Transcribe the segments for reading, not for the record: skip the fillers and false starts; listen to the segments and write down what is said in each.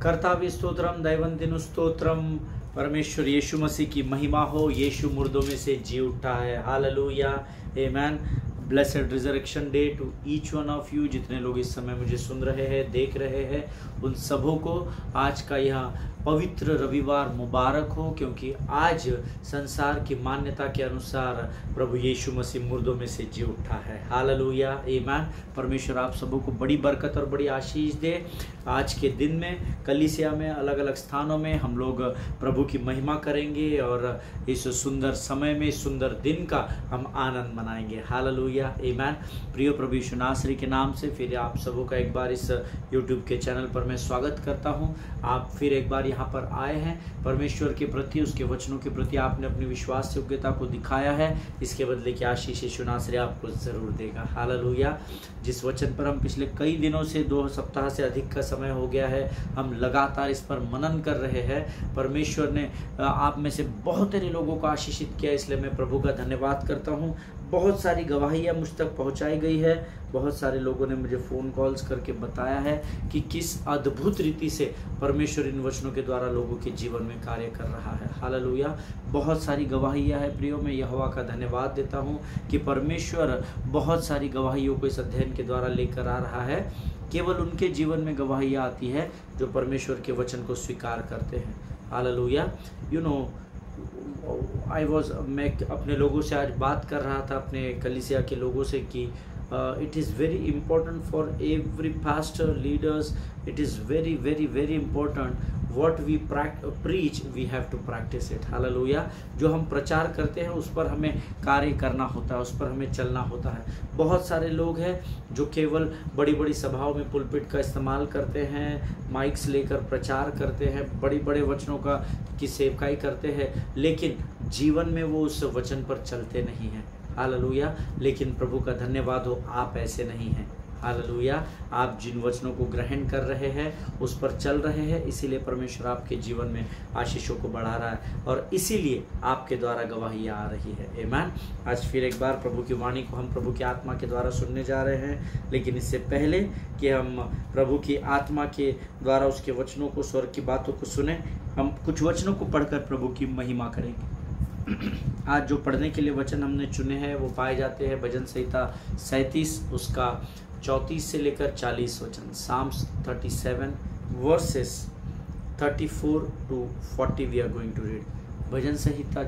कर्तावी स्तोत्रम दैवंतिनु स्तोत्रम। परमेश्वर यीशु मसीह की महिमा हो। यीशु मुर्दों में से जी उठा है। Hallelujah, amen. Blessed resurrection day to each one of you. जितने लोग इस समय मुझे सुन रहे हैं, देख रहे हैं, उन सबों को आज का यह पवित्र रविवार मुबारक हो, क्योंकि आज संसार की मान्यता के अनुसार प्रभु यीशु मसीह मुर्दों में से जी उठा है। हालेलुया, आमीन। परमेश्वर आप सबों को बड़ी बरकत और बड़ी आशीष दे। आज के दिन में कलीसिया में अलग अलग स्थानों में हम लोग प्रभु की महिमा करेंगे और इस सुंदर समय में, सुंदर दिन का हम आनंद मनाएंगे। हालेलुया, आमीन। प्रिय प्रभु यीशु नासरी के नाम से फिर आप सबों का एक बार इस यूट्यूब के चैनल पर मैं स्वागत करता हूं। आप फिर एक बार यहाँ पर आए हैं। परमेश्वर के प्रति, उसके वचनों के प्रति आपने अपनी विश्वास योग्यता को दिखाया है। इसके बदले की आशीष यीशु नासरी आपको जरूर देगा। हालेलुया। जिस वचन पर हम पिछले कई दिनों से, 2 सप्ताह से अधिक का समय हो गया है, हम लगातार इस पर मनन कर रहे हैं। परमेश्वर ने आप में से बहुत सारे लोगों को आशीषित किया, इसलिए मैं प्रभु का धन्यवाद करता हूँ। बहुत सारी गवाहियाँ मुझ तक पहुँचाई गई है। बहुत सारे लोगों ने मुझे फ़ोन कॉल्स करके बताया है कि किस अद्भुत रीति से परमेश्वर इन वचनों के द्वारा लोगों के जीवन में कार्य कर रहा है। हालेलुया। बहुत सारी गवाहियाँ हैं प्रियो। मैं यहोवा का धन्यवाद देता हूँ कि परमेश्वर बहुत सारी गवाहियों को इस अध्ययन के द्वारा लेकर आ रहा है। केवल उनके जीवन में गवाहियाँ आती है जो परमेश्वर के वचन को स्वीकार करते हैं। हालेलुया। मैं अपने लोगों से आज बात कर रहा था, अपने कलीसिया के लोगों से, कि it is very important for every pastor, leaders, it is very very very important what we preach, we have to practice it. Hallelujah. जो हम प्रचार करते हैं उस पर हमें कार्य करना होता है, उस पर हमें चलना होता है। बहुत सारे लोग हैं जो केवल बड़ी बड़ी सभाओं में पुलपिट का इस्तेमाल करते हैं, माइक्स लेकर प्रचार करते हैं, बड़ी बड़े वचनों की सेवकाई करते हैं, लेकिन जीवन में वो उस वचन पर चलते नहीं हैं। हालेलुया। लेकिन प्रभु का धन्यवाद हो, आप ऐसे नहीं हैं। हालेलुया। आप जिन वचनों को ग्रहण कर रहे हैं, उस पर चल रहे हैं, इसीलिए परमेश्वर आपके जीवन में आशीषों को बढ़ा रहा है और इसीलिए आपके द्वारा गवाहियाँ आ रही है। आमीन। आज फिर एक बार प्रभु की वाणी को हम प्रभु की आत्मा के द्वारा सुनने जा रहे हैं, लेकिन इससे पहले कि हम प्रभु की आत्मा के द्वारा उसके वचनों को, स्वर्ग की बातों को सुने, हम कुछ वचनों को पढ़कर प्रभु की महिमा करेंगे। आज जो पढ़ने के लिए वचन हमने चुने हैं वो पाए जाते हैं भजन संहिता 37 उसका 34 से लेकर 40 वचन। Psalms 37 verses 34 to 40 we are going to read. भजन संहिता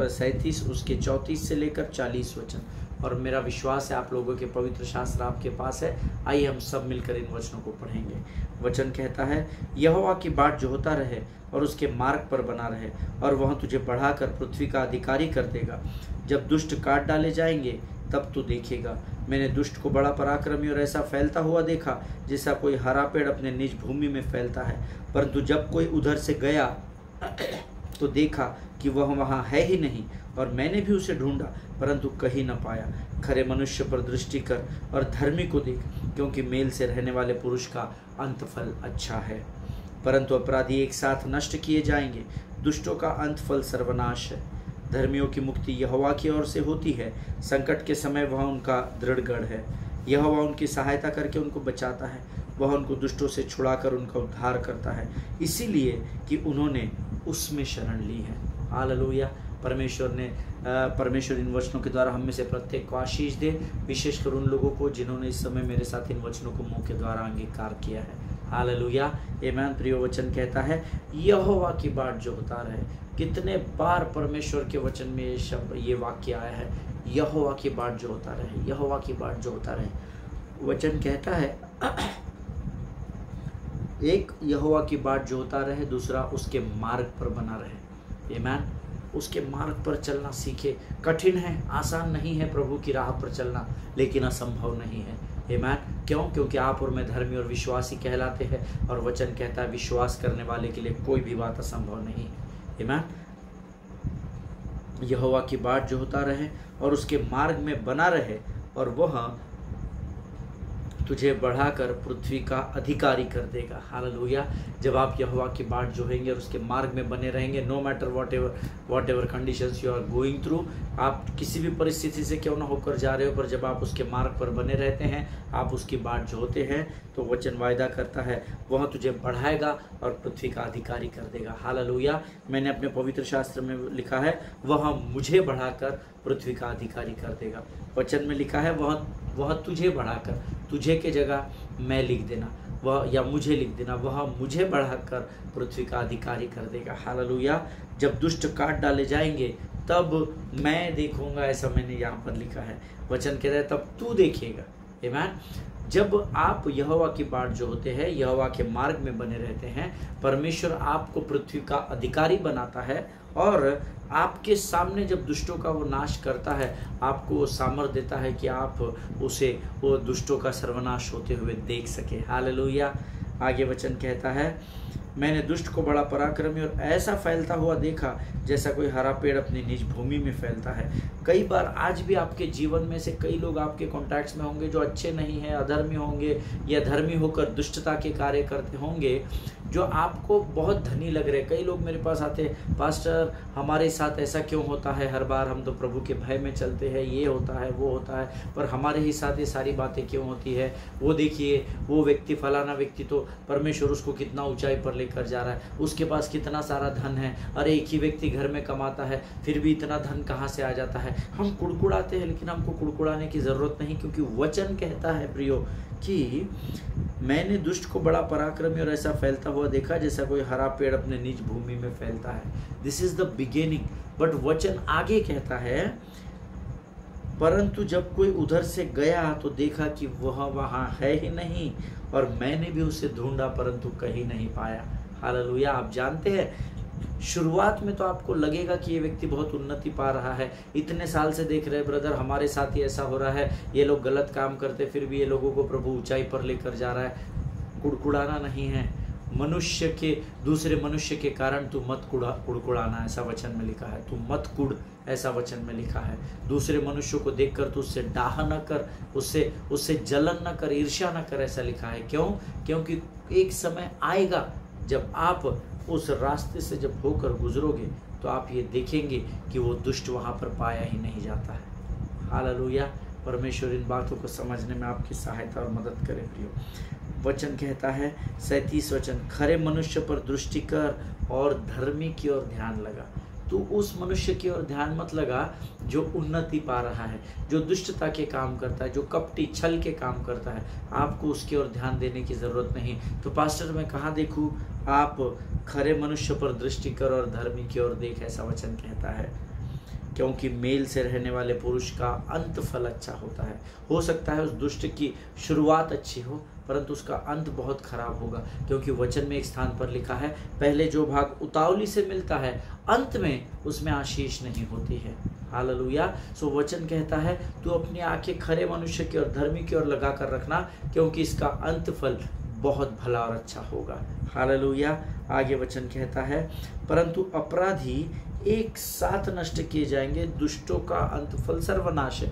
37 उसके 34 से लेकर 40 वचन। और मेरा विश्वास है आप लोगों के पवित्र शास्त्र आपके पास है। आइए हम सब मिलकर इन वचनों को पढ़ेंगे। वचन कहता है, यहोवा की बाट जो होता रहे और उसके मार्ग पर बना रहे, और वह तुझे बढ़ाकर पृथ्वी का अधिकारी कर देगा। जब दुष्ट काट डाले जाएंगे तब तू देखेगा। मैंने दुष्ट को बड़ा पराक्रमी और ऐसा फैलता हुआ देखा जैसा कोई हरा पेड़ अपने निज भूमि में फैलता है। परंतु जब कोई उधर से गया तो देखा कि वह वहाँ है ही नहीं, और मैंने भी उसे ढूंढा परंतु कहीं न पाया। खरे मनुष्य पर दृष्टि कर और धर्मी को देख, क्योंकि मेल से रहने वाले पुरुष का अंतफल अच्छा है। परंतु अपराधी एक साथ नष्ट किए जाएंगे, दुष्टों का अंतफल सर्वनाश है। धर्मियों की मुक्ति यहोवा की ओर से होती है, संकट के समय वह उनका दृढ़ गढ़ है। यहोवा उनकी सहायता करके उनको बचाता है, वह उनको दुष्टों से छुड़ाकर उनका उद्धार करता है, इसीलिए कि उन्होंने उसमें शरण ली है। हालेलुया। परमेश्वर इन वचनों के द्वारा हम में से प्रत्येक को आशीष दे, विशेषकर उन लोगों को जिन्होंने इस समय मेरे साथ इन वचनों को मुंह के द्वारा अंगीकार किया है। हालेलुया, आमीन। प्रिय वचन कहता है, यहोवा की बाट जो होता रहे। कितने बार परमेश्वर के वचन में ये शब्द, ये वाक्य आया है, यहोवा की बाट जो होता रहे, यहोवा की बाट जो होता रहे। वचन कहता है, एक यहोवा की बाट जो होता रहे, दूसरा उसके मार्ग पर बना रहे। आमीन। उसके मार्ग पर चलना सीखे। कठिन है, आसान नहीं है प्रभु की राह पर चलना, लेकिन असंभव नहीं है। आमीन। क्यों? क्योंकि आप और मैं धर्मी और विश्वासी कहलाते हैं, और वचन कहता है विश्वास करने वाले के लिए कोई भी बात असंभव नहीं है। आमीन। यहोवा की बाट जो होता रहे और उसके मार्ग में बना रहे, और वह तुझे बढ़ाकर पृथ्वी का अधिकारी कर देगा। हालेलुया। जब आप यहोवा की बाट जोहेंगे और उसके मार्ग में बने रहेंगे, no matter whatever conditions you are going through, आप किसी भी परिस्थिति से क्यों ना होकर जा रहे हो, पर जब आप उसके मार्ग पर बने रहते हैं, आप उसकी बाट जोहते हैं, तो वचन वायदा करता है वह तुझे बढ़ाएगा और पृथ्वी का अधिकारी कर देगा। हालेलुया। मैंने अपने पवित्र शास्त्र में लिखा है, वह मुझे बढ़ाकर पृथ्वी का अधिकारी कर देगा। वचन में लिखा है वह तुझे बढ़ाकर, तुझे के जगह मैं लिख देना, वह या मुझे लिख देना, वह मुझे बढ़ाकर पृथ्वी का अधिकारी कर देगा। हालेलुया। जब दुष्ट काट डाले जाएंगे तब मैं देखूंगा, ऐसा मैंने यहाँ पर लिखा है। वचन कहता है तब तू देखेगा। आमीन। जब आप यहोवा की बाट जो होते हैं, यहोवा के मार्ग में बने रहते हैं, परमेश्वर आपको पृथ्वी का अधिकारी बनाता है और आपके सामने जब दुष्टों का वो नाश करता है, आपको वो सामर्थ देता है कि आप उसे वो दुष्टों का सर्वनाश होते हुए देख सके। हालेलुया। आगे वचन कहता है, मैंने दुष्ट को बड़ा पराक्रमी और ऐसा फैलता हुआ देखा जैसा कोई हरा पेड़ अपनी निज भूमि में फैलता है। कई बार आज भी आपके जीवन में से कई लोग आपके कॉन्टैक्ट्स में होंगे जो अच्छे नहीं हैं, अधर्मी होंगे या धर्मी होकर दुष्टता के कार्य करते होंगे, जो आपको बहुत धनी लग रहे। कई लोग मेरे पास आते, पास्टर हमारे साथ ऐसा क्यों होता है, हर बार हम तो प्रभु के भय में चलते हैं, ये होता है वो होता है, पर हमारे ही साथ ये सारी बातें क्यों होती है। वो देखिए वो व्यक्ति, फलाना व्यक्ति तो परमेश्वर उसको कितना ऊंचाई पर लेकर जा रहा है, उसके पास कितना सारा धन है। अरे एक ही व्यक्ति घर में कमाता है, फिर भी इतना धन कहाँ से आ जाता है। हम कुड़कुड़ाते हैं, लेकिन हमको कुड़कुड़ाने की ज़रूरत नहीं, क्योंकि वचन कहता है प्रियो कि मैंने दुष्ट को बड़ा पराक्रमी और ऐसा फैलता हुआ देखा जैसा कोई हरा पेड़ अपने निज भूमि में फैलता है। This is the beginning. But वचन आगे कहता है, परंतु जब कोई उधर से गया तो देखा कि वह वहाँ है ही नहीं, और मैंने भी उसे ढूंढा परंतु कहीं नहीं पाया। हालेलुया। आप जानते हैं शुरुआत में तो आपको लगेगा कि ये व्यक्ति बहुत उन्नति पा रहा है, इतने साल से देख रहे ब्रदर हमारे साथ ही ऐसा हो रहा है, ये लोग गलत काम करते फिर भी ये लोगों को प्रभु ऊंचाई पर लेकर जा रहा है। कुड़कुड़ाना नहीं है, मनुष्य के, दूसरे मनुष्य के कारण तू मत कुड़कुड़ाना, ऐसा वचन में लिखा है। तू मत कुड़, ऐसा वचन में लिखा है। दूसरे मनुष्य को देखकर तू उससे डाह न कर, उससे जलन न कर, ईर्ष्या न कर, ऐसा लिखा है। क्यों? क्योंकि एक समय आएगा जब आप उस रास्ते से जब होकर गुजरोगे तो आप ये देखेंगे कि वो दुष्ट वहाँ पर पाया ही नहीं जाता है। हालेलुया। परमेश्वर इन बातों को समझने में आपकी सहायता और मदद करे प्रियो। वचन कहता है 37 वचन, खरे मनुष्य पर दृष्टि कर और धर्मी की ओर ध्यान लगा। तू उस मनुष्य की ओर ध्यान मत लगा जो उन्नति पा रहा है, जो दुष्टता के काम करता है, जो कपटी छल के काम करता है। आपको उसकी ओर ध्यान देने की ज़रूरत नहीं। तो पास्टर मैं कहाँ देखूँ? आप खरे मनुष्य पर दृष्टि कर और धर्मी की ओर देख, ऐसा वचन कहता है। क्योंकि मेल से रहने वाले पुरुष का अंत फल अच्छा होता है। हो सकता है उस दुष्ट की शुरुआत अच्छी हो, परंतु उसका अंत बहुत खराब होगा, क्योंकि वचन में एक स्थान पर लिखा है, पहले जो भाग उतावली से मिलता है अंत में उसमें आशीष नहीं होती है। हालेलुया। सो वचन कहता है तू अपनी आंखें खरे मनुष्य की और धर्मी की ओर लगा कर रखना, क्योंकि इसका अंत फल बहुत भला और अच्छा होगा। हालेलुया। आगे वचन कहता है, परंतु अपराधी एक साथ नष्ट किए जाएंगे, दुष्टों का अंतफल सर्वनाश है।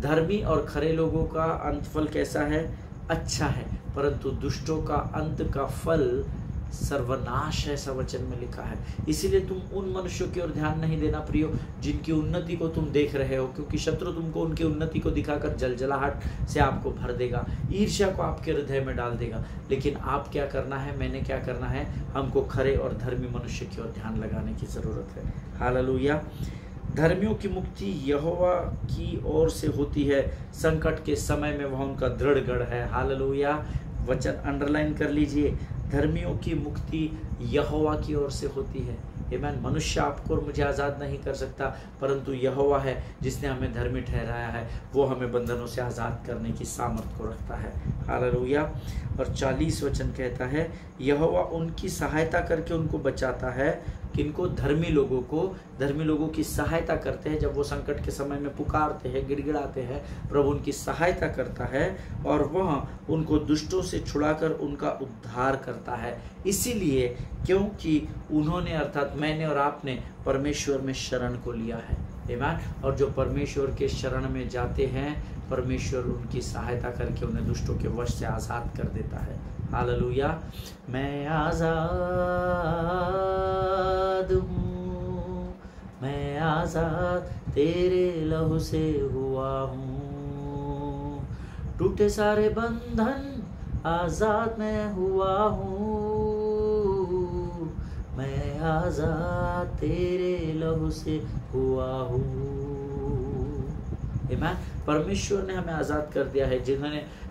धर्मी और खरे लोगों का अंतफल कैसा है? अच्छा है, परंतु दुष्टों का अंत का फल सर्वनाश है, ऐसा वचन में लिखा है। इसीलिए तुम उन मनुष्यों की ओर ध्यान नहीं देना प्रियो जिनकी उन्नति को तुम देख रहे हो, क्योंकि शत्रु तुमको उनकी उन्नति को दिखाकर जलजलाहट से आपको भर देगा, ईर्ष्या को आपके हृदय में डाल देगा। लेकिन आप क्या करना है, मैंने क्या करना है? हमको खरे और धर्मी मनुष्य की ओर ध्यान लगाने की जरूरत है। हालेलुया। धर्मियों की मुक्ति यहोवा की ओर से होती है, संकट के समय में वह उनका दृढ़ गढ़ है। हालेलुया। वचन अंडरलाइन कर लीजिए, धर्मियों की मुक्ति यहोवा की ओर से होती है। आमीन। मनुष्य आपको और मुझे आज़ाद नहीं कर सकता, परंतु यहोवा है जिसने हमें धर्मी ठहराया है, वो हमें बंधनों से आज़ाद करने की सामर्थ को रखता है। हालेलुया। और 40 वचन कहता है, यहोवा उनकी सहायता करके उनको बचाता है। किनको? धर्मी लोगों को। धर्मी लोगों की सहायता करते हैं, जब वो संकट के समय में पुकारते हैं, गिड़गिड़ाते हैं, प्रभु उनकी सहायता करता है और वह उनको दुष्टों से छुड़ाकर उनका उद्धार करता है। इसीलिए क्योंकि उन्होंने, अर्थात मैंने और आपने परमेश्वर में शरण को लिया है। आमीन। और जो परमेश्वर के शरण में जाते हैं, परमेश्वर उनकी सहायता करके उन्हें दुष्टों के वश से आज़ाद कर देता है। हालेलुया। मैं आज़ाद हूँ, मैं आज़ाद तेरे लहू से हुआ हूँ, टूटे सारे बंधन आज़ाद मैं हुआ हूँ, मैं आज़ाद तेरे लहू से हुआ हूँ। आमीन। परमेश्वर ने हमें आज़ाद कर दिया है।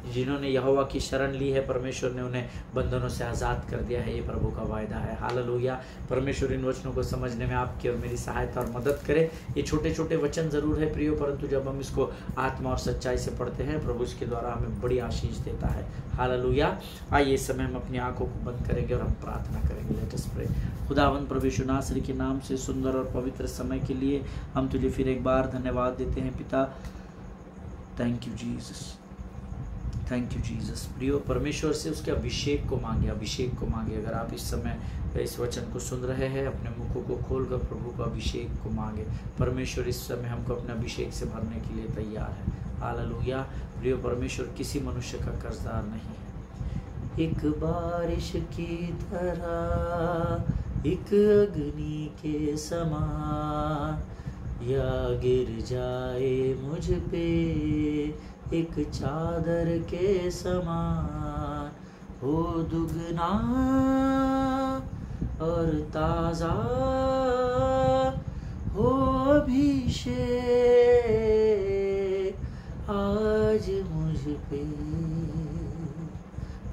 जिन्होंने यहोवा की शरण ली है, परमेश्वर ने उन्हें बंधनों से आज़ाद कर दिया है। ये प्रभु का वायदा है। हालेलुया। परमेश्वर इन वचनों को समझने में आपकी और मेरी सहायता और मदद करे। ये छोटे छोटे वचन ज़रूर है प्रियो, परंतु जब हम इसको आत्मा और सच्चाई से पढ़ते हैं, प्रभु इसके द्वारा हमें बड़ी आशीष देता है। हालेलुया। आइए इस समय हम अपनी आंखों को बंद करेंगे और हम प्रार्थना करेंगे। Let us pray. खुदावंद प्रभु यीशु नासरी के नाम से सुंदर और पवित्र समय के लिए हम तुझे फिर एक बार धन्यवाद देते हैं पिता। Thank you Jesus, thank you Jesus. प्रियो, परमेश्वर से उसके अभिषेक को मांगे, अभिषेक को मांगे। अगर आप इस समय इस वचन को सुन रहे हैं, अपने मुखों को खोलकर प्रभु का अभिषेक को मांगे। परमेश्वर इस समय हमको अपने अभिषेक से भरने के लिए तैयार है। हालेलुया। प्रियो, परमेश्वर किसी मनुष्य का कर्जदार नहीं है। एक बारिश की तरह, एक अग्नि के समान, या गिर जाए मुझ पे एक चादर के समान, हो दुगना और ताजा हो अभिषेक आज मुझ पे।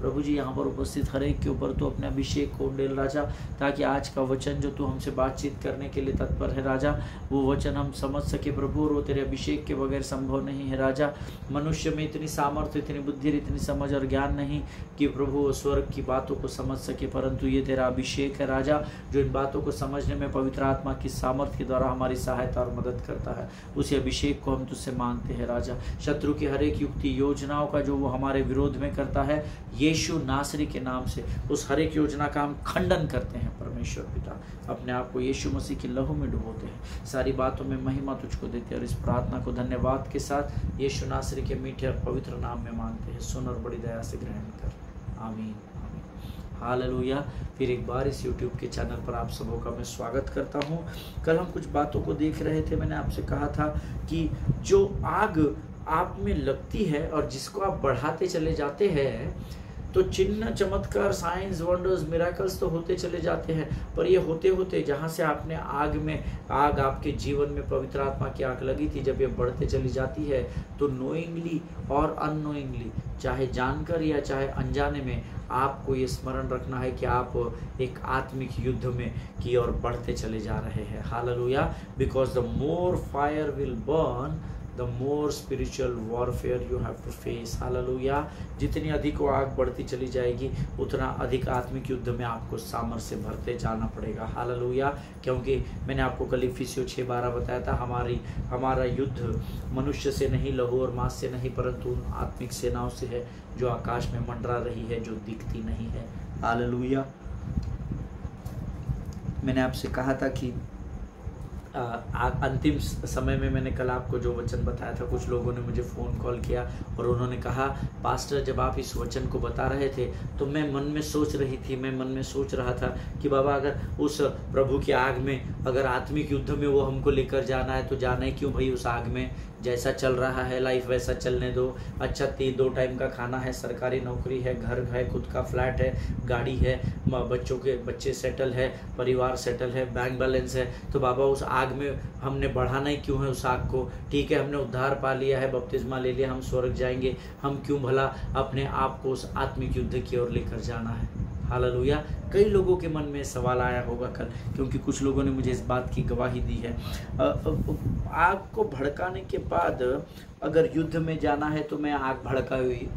प्रभु जी, यहाँ पर उपस्थित हर एक के ऊपर तो अपने अभिषेक को उंडेल राजा, ताकि आज का वचन जो तू हमसे बातचीत करने के लिए तत्पर है राजा, वो वचन हम समझ सके प्रभु। और वो तेरे अभिषेक के बगैर संभव नहीं है राजा। मनुष्य में इतनी सामर्थ्य, इतनी बुद्धि, इतनी समझ और ज्ञान नहीं कि प्रभु वो स्वर्ग की बातों को समझ सके, परंतु ये तेरा अभिषेक है राजा, जो इन बातों को समझने में पवित्र आत्मा की सामर्थ्य के द्वारा हमारी सहायता और मदद करता है। उसी अभिषेक को हम तुझसे मांगते हैं राजा। शत्रु की हर एक युक्ति योजनाओं का जो वो हमारे विरोध में करता है, यीशु नासरी के नाम से उस हर एक योजना का हम खंडन करते हैं। परमेश्वर पिता, अपने आप को यीशु मसीह के लहू में डुबोते हैं, सारी बातों में महिमा तुझको देते हैं। और इस प्रार्थना को धन्यवाद के साथ यीशु नासरी के मीठे और पवित्र नाम में मांगते हैं। सुन और बड़ी दया से ग्रहण कर। आमीन, आमीन। हालेलुया। फिर एक बार इस YouTube के चैनल पर आप सबों का मैं स्वागत करता हूँ। कल हम कुछ बातों को देख रहे थे। मैंने आपसे कहा था कि जो आग आप में लगती है और जिसको आप बढ़ाते चले जाते हैं, तो चिन्ह, चमत्कार, साइंस, वंडर्स, मिराकल्स तो होते चले जाते हैं, पर ये होते होते जहाँ से आपने आग आपके जीवन में पवित्र आत्मा की आग लगी थी, जब ये बढ़ते चली जाती है, तो नोइंगली और अननोइंगली, चाहे जानकर या चाहे अनजाने में, आपको ये स्मरण रखना है कि आप एक आत्मिक युद्ध में की ओर बढ़ते चले जा रहे हैं। Hallelujah. Because the more fire will burn, the more spiritual warfare you have to face. Hallelujah. जितनी अधिक वो आग बढ़ती चली जाएगी, उतना अधिक आत्मिक युद्ध में आपको सामर्थ्य से भरते जाना पड़ेगा। हालेलुया। क्योंकि मैंने आपको कल इफिसियों 6:12 बताया था, हमारा युद्ध मनुष्य से नहीं, लहू और मांस से नहीं, परंतु उन आत्मिक सेनाओं से है जो आकाश में मंडरा रही है, जो दिखती नहीं है। हालेलुया। मैंने आपसे कहा था कि अंतिम समय में मैंने कल आपको जो वचन बताया था, कुछ लोगों ने मुझे फ़ोन कॉल किया और उन्होंने कहा, पास्टर जब आप इस वचन को बता रहे थे तो मैं मन में सोच रहा था कि बाबा, अगर उस प्रभु की आग में, अगर आत्मिक युद्ध में वो हमको लेकर जाना है तो जाना है क्यों भाई उस आग में? जैसा चल रहा है लाइफ वैसा चलने दो। अच्छा 2 टाइम का खाना है, सरकारी नौकरी है, घर है, खुद का फ्लैट है, गाड़ी है, बच्चे सेटल है, परिवार सेटल है, बैंक बैलेंस है, तो बाबा उस आग में हमने बढ़ाना ही क्यों है उस आग को? ठीक है, हमने उद्धार पा लिया है, बपतिस्मा ले लिया, हम स्वर्ग जाएंगे, हम क्यों भला अपने आप को उस आत्मिक युद्ध की ओर लेकर जाना है? हालेलुया। कई लोगों के मन में सवाल आया होगा कल, क्योंकि कुछ लोगों ने मुझे इस बात की गवाही दी है। आग को भड़काने के बाद अगर युद्ध में जाना है तो मैं आग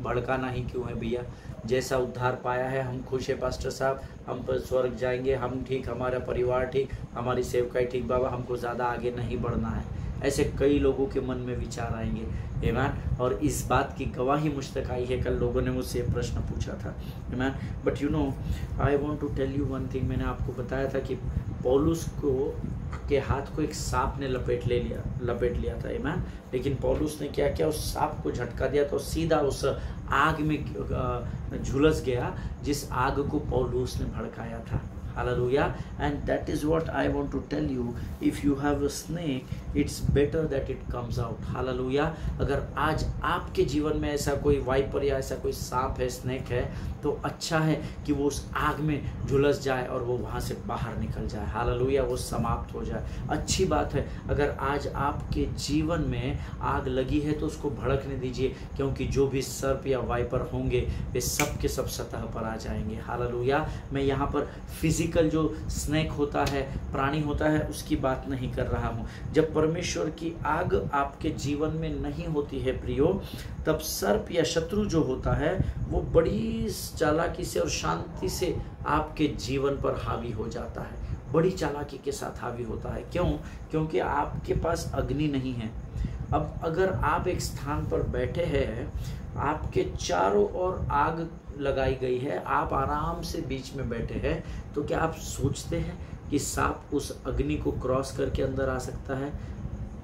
भड़काना ही क्यों है भैया? जैसा उद्धार पाया है हम खुश है पास्टर साहब, हम पर स्वर्ग जाएंगे, हम ठीक, हमारा परिवार ठीक, हमारी सेवकाई ठीक, बाबा हमको ज़्यादा आगे नहीं बढ़ना है। ऐसे कई लोगों के मन में विचार आएंगे। आमीन। और इस बात की गवाही मुझ तक आई है। कल लोगों ने मुझसे प्रश्न पूछा था। Amen. But you know, I want to tell you one thing. मैंने आपको बताया था कि पौलुस को के हाथ को एक सांप ने लपेट लिया था। आमीन। लेकिन पौलुस ने क्या किया, उस सांप को झटका दिया तो सीधा उस आग में झुलस गया जिस आग को पौलुस ने भड़काया था। Hallelujah. And that is what I want to tell you. If you have a snake, it's better that it comes out. Hallelujah. अगर आज आपके जीवन में ऐसा कोई वाइपर या ऐसा कोई सांप है, स्नेक है, तो अच्छा है कि वो उस आग में झुलस जाए और वो वहाँ से बाहर निकल जाए। हालेलुया, वो समाप्त हो जाए। अच्छी बात है। अगर आज आपके जीवन में आग लगी है तो उसको भड़कने दीजिए, क्योंकि जो भी सर्प या वाइपर होंगे वे सब के सब सतह पर आ जाएंगे। हालेलुया। मैं यहाँ पर फिजिकल जो स्नेक होता है, प्राणी होता है, उसकी बात नहीं कर रहा हूँ। जब परमेश्वर की आग आपके जीवन में नहीं होती है प्रियो, तब सर्प या शत्रु जो होता है वो बड़ी चालाकी से और शांति से आपके जीवन पर हावी हो जाता है, बड़ी चालाकी के साथ हावी होता है। क्यों? क्योंकि आपके पास अग्नि नहीं है। अब अगर आप एक स्थान पर बैठे हैं, आपके चारों ओर आग लगाई गई है, आप आराम से बीच में बैठे हैं, तो क्या आप सोचते हैं कि सांप उस अग्नि को क्रॉस करके अंदर आ सकता है?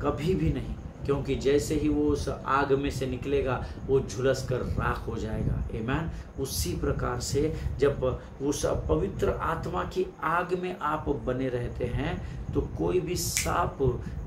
कभी भी नहीं, क्योंकि जैसे ही वो उस आग में से निकलेगा वो झुलस कर राख हो जाएगा। आमीन। उसी प्रकार से जब उस पवित्र आत्मा की आग में आप बने रहते हैं तो कोई भी सांप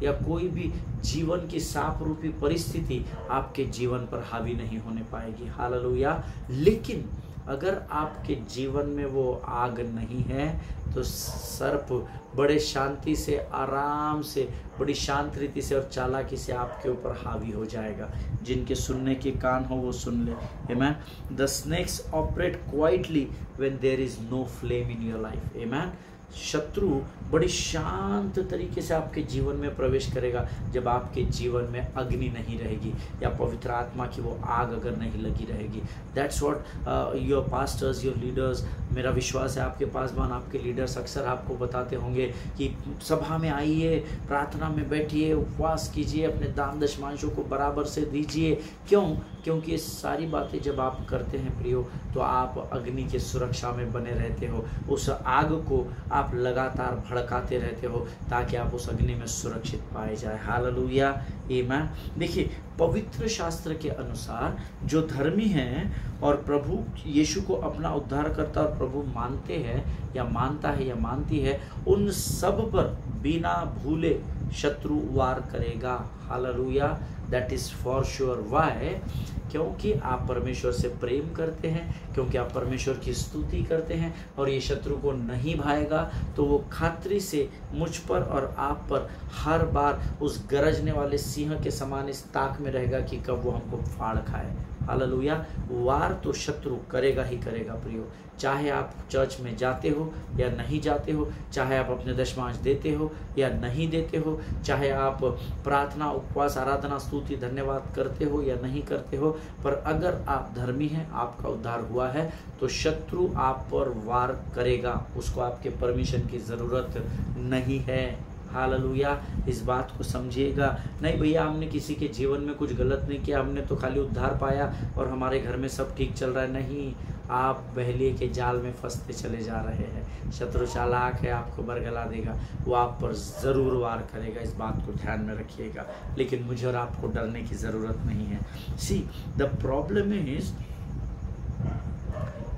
या कोई भी जीवन की सांप रूपी परिस्थिति आपके जीवन पर हावी नहीं होने पाएगी। हालेलुया। लेकिन अगर आपके जीवन में वो आग नहीं है तो सर्प बड़े शांति से, आराम से, बड़ी शांत रीति से और चालाकी से आपके ऊपर हावी हो जाएगा। जिनके सुनने के कान हो वो सुन ले। Amen. The snakes operate quietly when there is no flame in your life. Amen. शत्रु बड़ी शांत तरीके से आपके जीवन में प्रवेश करेगा जब आपके जीवन में अग्नि नहीं रहेगी या पवित्र आत्मा की वो आग अगर नहीं लगी रहेगी। That's what your pastors, your leaders, मेरा विश्वास है आपके पासवान, आपके लीडर्स अक्सर आपको बताते होंगे कि सभा में आइए, प्रार्थना में बैठिए, उपवास कीजिए, अपने दान दशमांशों को बराबर से दीजिए। क्यों? क्योंकि ये सारी बातें जब आप करते हैं प्रियो, तो आप अग्नि की सुरक्षा में बने रहते हो। उस आग को आप लगातार भड़काते रहते हो ताकि आप उस अग्नि में सुरक्षित पाए जाए। हालेलुया। आमीन। देखिए, पवित्र शास्त्र के अनुसार जो धर्मी हैं और प्रभु यीशु को अपना उद्धारकर्ता और प्रभु मानते हैं या मानता है या मानती है, उन सब पर बिना भूले शत्रु वार करेगा। Hallelujah. That is for sure. Why? क्योंकि आप परमेश्वर से प्रेम करते हैं, क्योंकि आप परमेश्वर की स्तुति करते हैं और ये शत्रु को नहीं भाएगा तो वो खातरी से मुझ पर और आप पर हर बार उस गरजने वाले सिंह के समान इस ताक में रहेगा कि कब वो हमको फाड़ खाए। हालेलुया। वार तो शत्रु करेगा ही करेगा प्रियो, चाहे आप चर्च में जाते हो या नहीं जाते हो, चाहे आप अपने दशमांश देते हो या नहीं देते हो, चाहे आप प्रार्थना, उपवास, आराधना, स्तुति, धन्यवाद करते हो या नहीं करते हो, पर अगर आप धर्मी हैं, आपका उद्धार हुआ है, तो शत्रु आप पर वार करेगा। उसको आपके परमिशन की ज़रूरत नहीं है। हालेलुया। इस बात को समझिएगा। नहीं भैया, हमने किसी के जीवन में कुछ गलत नहीं किया, हमने तो खाली उद्धार पाया और हमारे घर में सब ठीक चल रहा है। नहीं, आप बहलिए के जाल में फंसते चले जा रहे हैं। शत्रु चालाक है, आपको बरगला देगा, वो आप पर ज़रूर वार करेगा। इस बात को ध्यान में रखिएगा। लेकिन मुझे और आपको डरने की ज़रूरत नहीं है। See, the problem is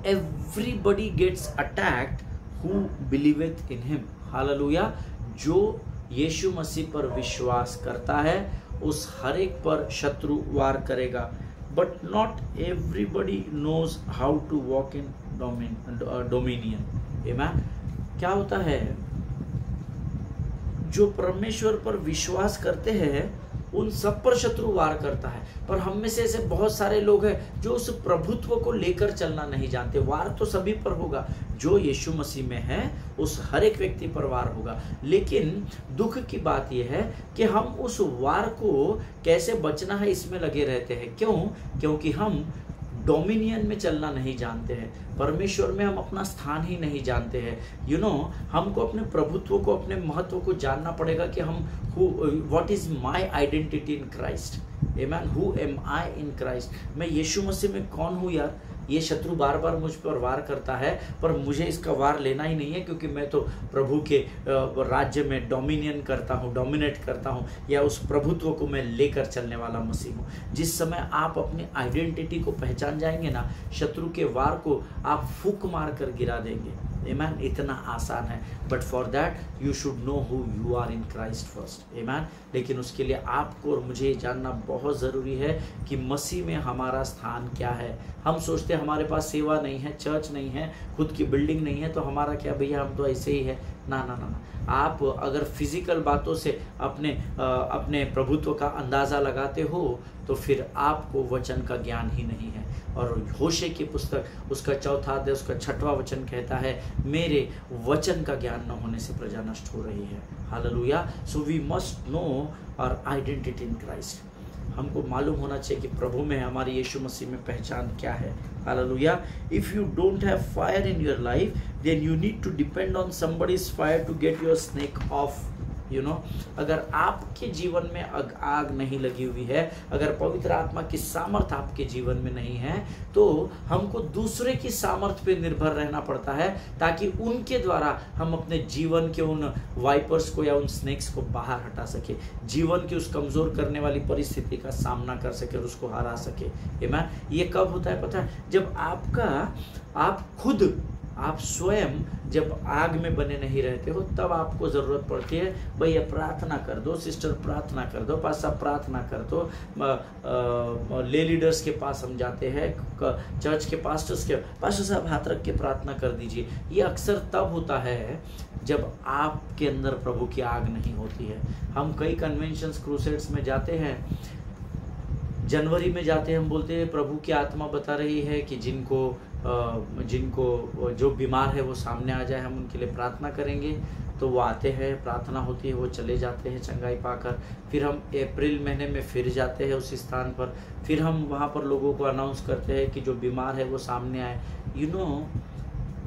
everybody gets attacked who believeth in him. हालेलुया। जो यीशु मसीह पर विश्वास करता है उस हर एक पर शत्रु वार करेगा, but not everybody knows how to walk in dominion. Amen. क्या होता है, जो परमेश्वर पर विश्वास करते हैं उन सब पर शत्रु वार करता है, पर हम में से ऐसे बहुत सारे लोग हैं जो उस प्रभुत्व को लेकर चलना नहीं जानते। वार तो सभी पर होगा, जो यीशु मसीह में है उस हर एक व्यक्ति पर वार होगा। लेकिन दुख की बात यह है कि हम उस वार को कैसे बचना है इसमें लगे रहते हैं। क्यों? क्योंकि हम डोमिनियन में चलना नहीं जानते हैं, परमेश्वर में हम अपना स्थान ही नहीं जानते हैं। यू नो, हमको अपने प्रभुत्व को, अपने महत्व को जानना पड़ेगा कि हम what is my identity in Christ. आमीन। Who am I in Christ. मैं यीशु मसीह में कौन हूँ यार? ये शत्रु बार बार मुझ पर वार करता है, पर मुझे इसका वार लेना ही नहीं है, क्योंकि मैं तो प्रभु के राज्य में डोमिनियन करता हूँ, डोमिनेट करता हूँ, या उस प्रभुत्व को मैं लेकर चलने वाला मसीह हूँ। जिस समय आप अपनी आइडेंटिटी को पहचान जाएंगे ना, शत्रु के वार को आप फूंक मार कर गिरा देंगे। Amen? इतना आसान है, but for that you should know who you are in Christ first. Amen? लेकिन उसके लिए आपको और मुझे जानना बहुत ज़रूरी है कि मसीह में हमारा स्थान क्या है। हम सोचते हैं हमारे पास सेवा नहीं है, चर्च नहीं है, खुद की बिल्डिंग नहीं है, तो हमारा क्या भैया, हम तो ऐसे ही है। ना ना ना ना, आप अगर फिजिकल बातों से अपने प्रभुत्व का अंदाज़ा लगाते हो तो फिर आपको वचन का ज्ञान ही नहीं है। और होशे की पुस्तक उसका 4 अध्याय उसका 6वां वचन कहता है, मेरे वचन का ज्ञान न होने से प्रजा नष्ट हो रही है। Hallelujah. So we must know our identity in Christ. हमको मालूम होना चाहिए कि प्रभु में हमारी यीशु मसीह में पहचान क्या है। Hallelujah. If you don't have fire in your life, then you need to depend on somebody's fire to get your snake off. अगर आपके जीवन में आग नहीं लगी हुई है, अगर पवित्र आत्मा की सामर्थ आपके जीवन में नहीं है, तो हमको दूसरे की सामर्थ पे निर्भर रहना पड़ता है, ताकि उनके द्वारा हम अपने जीवन के उन वाइपर्स को या उन स्नेक्स को बाहर हटा सके, जीवन की उस कमजोर करने वाली परिस्थिति का सामना कर सके और उसको हरा सके। आमीन। ये कब होता है पता है? जब आप स्वयं जब आग में बने नहीं रहते हो, तब आपको ज़रूरत पड़ती है, भैया प्रार्थना कर दो, सिस्टर प्रार्थना कर दो, पास साहब प्रार्थना कर दो। ले लीडर्स के पास हम जाते हैं, चर्च के पास्टर साहब हाथ रख के प्रार्थना कर दीजिए। ये अक्सर तब होता है जब आपके अंदर प्रभु की आग नहीं होती है। हम कई कन्वेंशंस क्रूसेड्स में जाते हैं, जनवरी में जाते हैं, हम बोलते हैं प्रभु की आत्मा बता रही है कि जिनको जो बीमार है वो सामने आ जाए, हम उनके लिए प्रार्थना करेंगे। तो वो आते हैं, प्रार्थना होती है, वो चले जाते हैं चंगाई पाकर। फिर हम अप्रैल महीने में फिर जाते हैं उस स्थान पर, फिर हम वहाँ पर लोगों को अनाउंस करते हैं कि जो बीमार है वो सामने आए।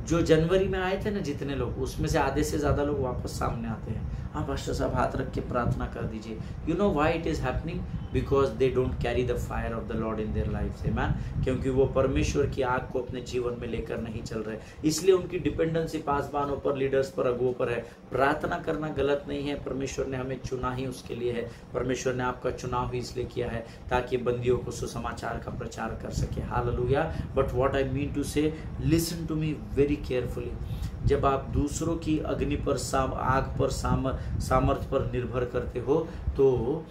जो जनवरी में आए थे ना जितने लोग, उसमें से आधे से ज़्यादा लोग वापस सामने आते हैं। हाँ पास्टर साहब हाथ रख के प्रार्थना कर दीजिए। You know why it is happening? Because they don't carry the fire of the Lord in their life. आमीन। क्योंकि वो परमेश्वर की आग को अपने जीवन में लेकर नहीं चल रहे, इसलिए उनकी डिपेंडेंसी पासवानों पर, लीडर्स पर, अगुओं पर है। प्रार्थना करना गलत नहीं है, परमेश्वर ने हमें चुना ही उसके लिए है। परमेश्वर ने आपका चुनाव ही इसलिए किया है ताकि बंदियों को सुसमाचार का प्रचार कर सके। हालेलुया। But what I mean to say, listen to me very carefully. जब आप दूसरों की अग्नि पर, आग पर, सामर्थ्य पर निर्भर करते हो, तो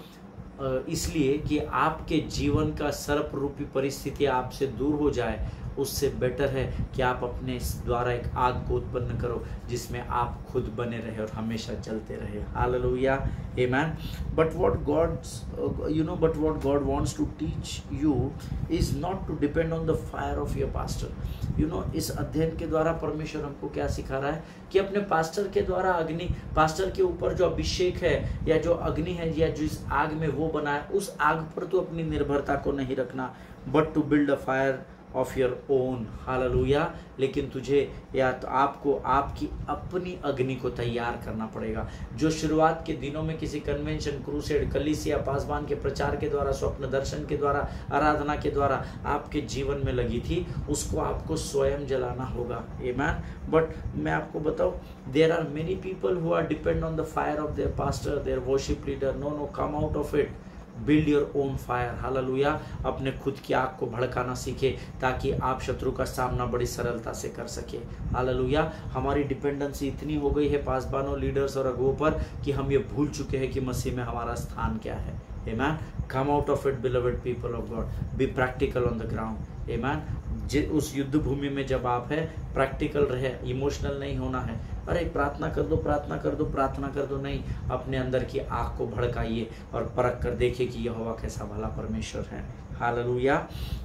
इसलिए कि आपके जीवन का सर्प रूपी परिस्थिति आपसे दूर हो जाए, उससे बेटर है कि आप अपने द्वारा एक आग को उत्पन्न करो जिसमें आप खुद बने रहे और हमेशा जलते रहे। Hallelujah. Amen. But what God wants to teach you is not to depend on the fire of your pastor. इस अध्ययन के द्वारा परमेश्वर हमको क्या सिखा रहा है कि अपने पास्टर के द्वारा अग्नि, पास्टर के ऊपर जो अभिषेक है या जो अग्नि है या जिस आग में वो बना है, उस आग पर तो अपनी निर्भरता को नहीं रखना, but to build a fire of your own. Hallelujah. लेकिन तुझे या तो आपको आपकी अपनी अग्नि को तैयार करना पड़ेगा। जो शुरुआत के दिनों में किसी कन्वेंशन, क्रूसेड, कलीसिया, पासवान के प्रचार के द्वारा, स्वप्न दर्शन के द्वारा, आराधना के द्वारा आपके जीवन में लगी थी, उसको आपको स्वयं जलाना होगा। आमीन। बट मैं आपको बताऊं, there are many people who are depend on the fire of their pastor, their worship leader. No, come out of it, build your own fire. Hallelujah. अपने खुद की आग को भड़काना सीखे ताकि आप शत्रु का सामना बड़ी सरलता से कर सके। हालेलुया। हमारी डिपेंडेंसी इतनी हो गई है पासवानों, लीडर्स और अगुओं पर कि हम ये भूल चुके हैं कि मसीह में हमारा स्थान क्या है। आमीन। Come out of it beloved people of God, be practical on the ground. आमीन। उस युद्ध भूमि में जब आप है, प्रैक्टिकल रहे, इमोशनल नहीं होना है। अरे प्रार्थना कर दो, प्रार्थना कर दो, प्रार्थना कर दो, नहीं, अपने अंदर की आग को भड़काइए और परख कर देखिए कि यहोवा कैसा भला परमेश्वर है। हालेलुया।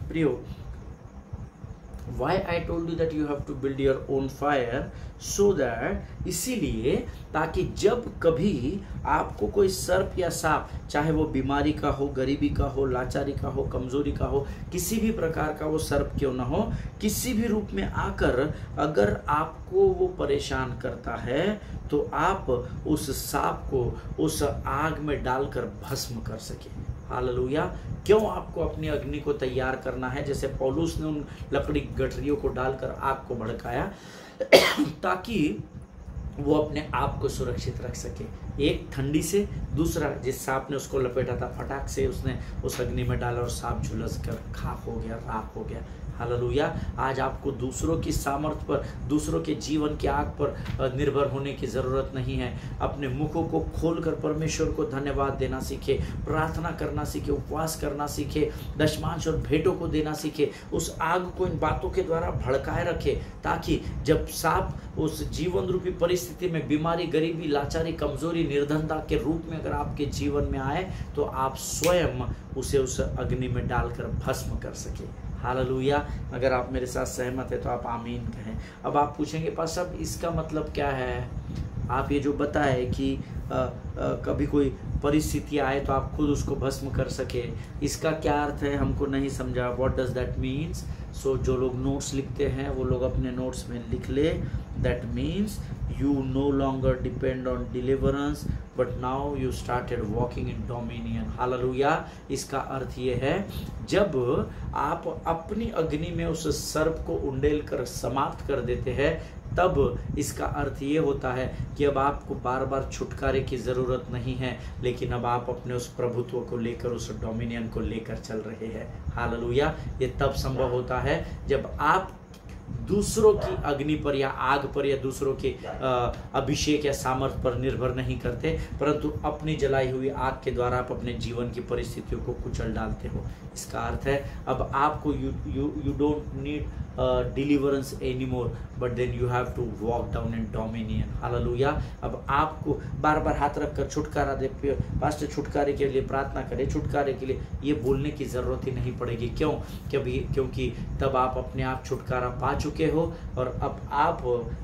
प्रियो, why I told you that you have to build your own fire, so that इसीलिए ताकि जब कभी आपको कोई सर्प या सांप, चाहे वो बीमारी का हो, गरीबी का हो, लाचारी का हो, कमजोरी का हो, किसी भी प्रकार का वो सर्प क्यों ना हो, किसी भी रूप में आकर अगर आपको वो परेशान करता है, तो आप उस सांप को उस आग में डालकर भस्म कर सके। हालेलुया। क्यों आपको अपनी अग्नि को तैयार करना है? जैसे पौलुस ने उन लकड़ी गठरियों को डालकर आग को भड़काया ताकि वो अपने आप को सुरक्षित रख सके, एक ठंडी से, दूसरा जिस सांप ने उसको लपेटा था फटाक से उसने उस अग्नि में डाला और सांप झुलस कर खाक हो गया, राख हो गया। हालेलुया। आज आपको दूसरों की सामर्थ्य पर, दूसरों के जीवन की आग पर निर्भर होने की ज़रूरत नहीं है। अपने मुखों को खोलकर परमेश्वर को धन्यवाद देना सीखे, प्रार्थना करना सीखे, उपवास करना सीखे, दशमांश और भेंटों को देना सीखे। उस आग को इन बातों के द्वारा भड़काए रखे ताकि जब सांप उस जीवन रूपी परिस्थिति में बीमारी, गरीबी, लाचारी, कमजोरी, निर्धनता के रूप में अगर आपके जीवन में आए तो आप स्वयं उसे उस अग्नि में डालकर भस्म कर सके। हालेलुया। अगर आप मेरे साथ सहमत है तो आप आमीन कहें। अब आप पूछेंगे पास साहब इसका मतलब क्या है? आप ये जो बताए कि कभी कोई परिस्थिति आए तो आप खुद उसको भस्म कर सके, इसका क्या अर्थ है? हमको नहीं समझा। What does that means? So जो लोग नोट्स लिखते हैं वो लोग अपने नोट्स में लिख ले, that means you no longer depend on deliverance but now you started walking in dominion. Hallelujah. इसका अर्थ ये है जब आप अपनी अग्नि में उस सर्प को उंडेल कर समाप्त कर देते हैं तब इसका अर्थ ये होता है कि अब आपको बार बार छुटकारे की ज़रूरत नहीं है, लेकिन अब आप अपने उस प्रभुत्व को लेकर, उस डोमिनियन को लेकर चल रहे हैं। हालेलुया। ये तब संभव होता है जब आप दूसरों की अग्नि पर या आग पर या दूसरों के अभिषेक या सामर्थ्य पर निर्भर नहीं करते, परंतु अपनी जलाई हुई आग के द्वारा आप अपने जीवन की परिस्थितियों को कुचल डालते हो। इसका अर्थ है अब आपको you don't need deliverance any more but then you have to walk down in dominion. Hallelujah. अब आपको बार बार हाथ रखकर छुटकारा दे, पास्टर छुटकारे के लिए प्रार्थना करें, छुटकारे के लिए ये बोलने की ज़रूरत ही नहीं पड़ेगी। क्यों? क्योंकि तब आप अपने आप छुटकारा पा चुके हो और अब आप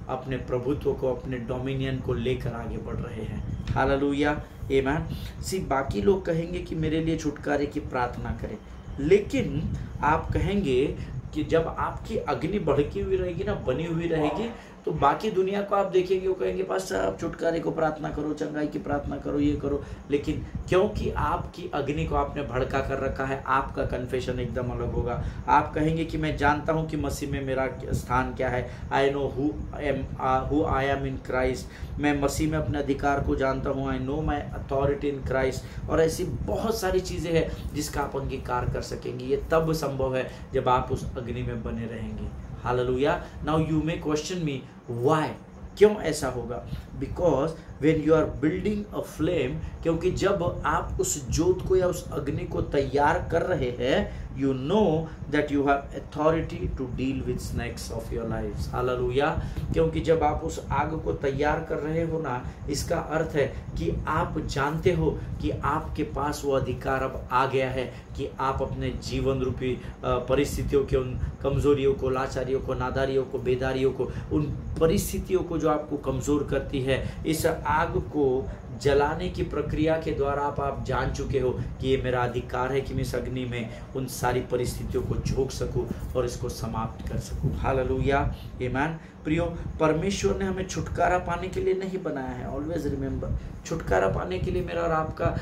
अपने प्रभुत्व को, अपने डोमिनियन को लेकर आगे बढ़ रहे हैं। हालेलुया। आमीन। सी बाकी लोग कहेंगे कि मेरे लिए छुटकारे की प्रार्थना करें, लेकिन आप कहेंगे कि जब आपकी अग्नि भड़की हुई रहेगी ना, बनी हुई रहेगी, तो बाकी दुनिया को आप देखेंगे, वो कहेंगे पास्टर आप छुटकारे को प्रार्थना करो, चंगाई की प्रार्थना करो, ये करो, लेकिन क्योंकि आपकी अग्नि को आपने भड़का कर रखा है, आपका कन्फेशन एकदम अलग होगा। आप कहेंगे कि मैं जानता हूँ कि मसीह में मेरा स्थान क्या है, I know who I am in Christ, मैं मसीह में अपने अधिकार को जानता हूँ, I know my authority in Christ, और ऐसी बहुत सारी चीज़ें हैं जिसका आप अंगीकार कर सकेंगे। ये तब संभव है जब आप उस अग्नि में बने रहेंगे। Hallelujah. Now you may question me why, क्यों ऐसा होगा? Because when you are building a flame, क्योंकि जब आप उस जोत को या उस अग्नि को तैयार कर रहे हैं, you know that you have authority to deal with snakes of your lives. Hallelujah. क्योंकि जब आप उस आग को तैयार कर रहे हो ना, इसका अर्थ है कि आप जानते हो कि आपके पास वो अधिकार अब आ गया है कि आप अपने जीवन रूपी परिस्थितियों के, उन कमजोरियों को, लाचारियों को, नादारियों को, बेदारियों को, उन परिस्थितियों को जो आपको कमजोर करती है, इस आग को जलाने की प्रक्रिया के द्वारा आप जान चुके हो कि ये मेरा अधिकार है कि मैं इस अग्नि में उन सारी परिस्थितियों को झोंक सकूं और इसको समाप्त कर सकूं। हालेलुया। आमीन। प्रियो, परमेश्वर ने हमें छुटकारा पाने के लिए नहीं बनाया है। ऑलवेज रिमेंबर, छुटकारा पाने के लिए मेरा और आपका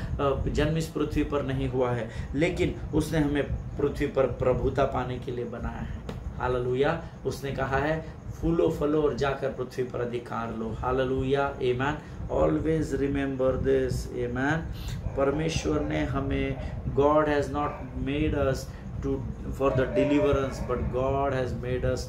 जन्म इस पृथ्वी पर नहीं हुआ है, लेकिन उसने हमें पृथ्वी पर प्रभुता पाने के लिए बनाया है। हालेलुया। उसने कहा है फूलो फलो और जाकर पृथ्वी पर अधिकार लो। हालेलुया। आमीन। Always remember this. आमीन। परमेश्वर ने हमें, God has not made us for the deliverance but God has made us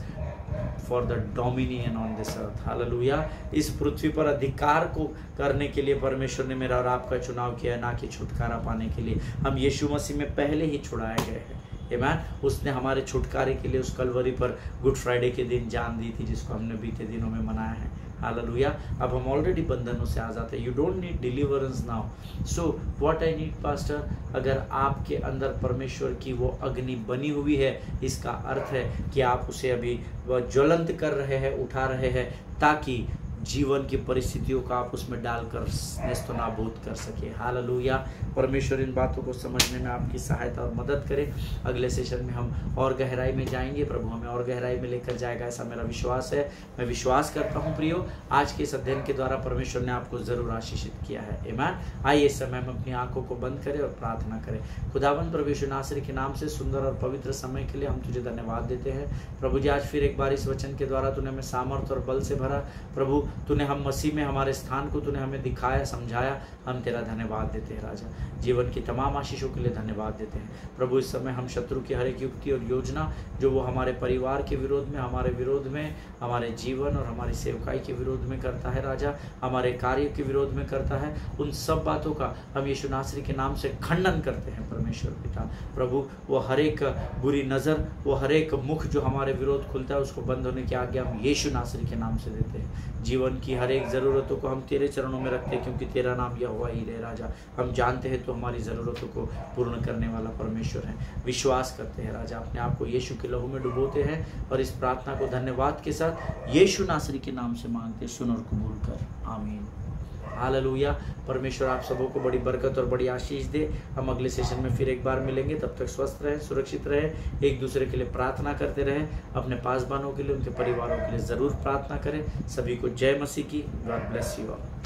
for the dominion on this earth. Hallelujah. इस पृथ्वी पर अधिकार को करने के लिए परमेश्वर ने मेरा और आपका चुनाव किया है, ना कि छुटकारा पाने के लिए। हम यीशु मसीह में पहले ही छुड़ाए गए हैं। आमीन। उसने हमारे छुटकारे के लिए उस कलवरी पर गुड फ्राइडे के दिन जान दी थी, जिसको हमने बीते दिनों में मनाया है। हालेलुया। अब हम ऑलरेडी बंधनों से आज़ाद हैं। You don't need deliverance now. So what I need pastor, अगर आपके अंदर परमेश्वर की वो अग्नि बनी हुई है, इसका अर्थ है कि आप उसे अभी ज्वलंत कर रहे हैं, उठा रहे हैं, ताकि जीवन की परिस्थितियों का आप उसमें डालकर नेस्तो नाबूद कर सके। हालेलुया। परमेश्वर इन बातों को समझने में आपकी सहायता और मदद करे। अगले सेशन में हम और गहराई में जाएंगे, प्रभु हमें और गहराई में लेकर जाएगा, ऐसा मेरा विश्वास है। मैं विश्वास करता हूँ प्रियो, आज के इस अध्ययन के द्वारा परमेश्वर ने आपको जरूर आशीषित किया है। आमीन। आइए इस समय हम अपनी आंखों को बंद करें और प्रार्थना करें। खुदावंद प्रभु यीशु नासरी के नाम से सुंदर और पवित्र समय के लिए हम तुझे धन्यवाद देते हैं। प्रभु जी आज फिर एक बार इस वचन के द्वारा तूने हमें सामर्थ और बल से भरा। प्रभु तूने हम मसीह में हमारे स्थान को तूने हमें दिखाया, समझाया। हम तेरा धन्यवाद देते हैं राजा। जीवन की तमाम आशीषों के लिए धन्यवाद देते हैं प्रभु। इस समय हम शत्रु की हर एक युक्ति और योजना जो वो हमारे परिवार के विरोध में, हमारे विरोध में, हमारे जीवन और हमारी सेवकाई के विरोध में करता है राजा, हमारे कार्य के विरोध में करता है, उन सब बातों का हम यीशु नासरी के नाम से खंडन करते हैं परमेश्वर पिता। प्रभु वो हर एक बुरी नज़र, वो हर एक मुख जो हमारे विरोध खुलता है उसको बंद होने की आज्ञा हम यीशु नासरी के नाम से देते हैं। जीवन की हर एक ज़रूरतों को हम तेरे चरणों में रखते हैं, क्योंकि तेरा नाम यहोवा ही रहे राजा। हम जानते हैं तो हमारी ज़रूरतों को पूर्ण करने वाला परमेश्वर है। विश्वास करते हैं राजा, अपने आप को यीशु के लहू में डुबोते हैं और इस प्रार्थना को धन्यवाद के साथ यीशु नासरी के नाम से मांगते, सुन और कबूल कर। आमीन। हालेलुया। परमेश्वर आप सबों को बड़ी बरकत और बड़ी आशीष दे। हम अगले सेशन में फिर एक बार मिलेंगे। तब तक स्वस्थ रहें, सुरक्षित रहें, एक दूसरे के लिए प्रार्थना करते रहें। अपने पासबानों के लिए, उनके परिवारों के लिए ज़रूर प्रार्थना करें। सभी को जय मसीह की। God bless you all.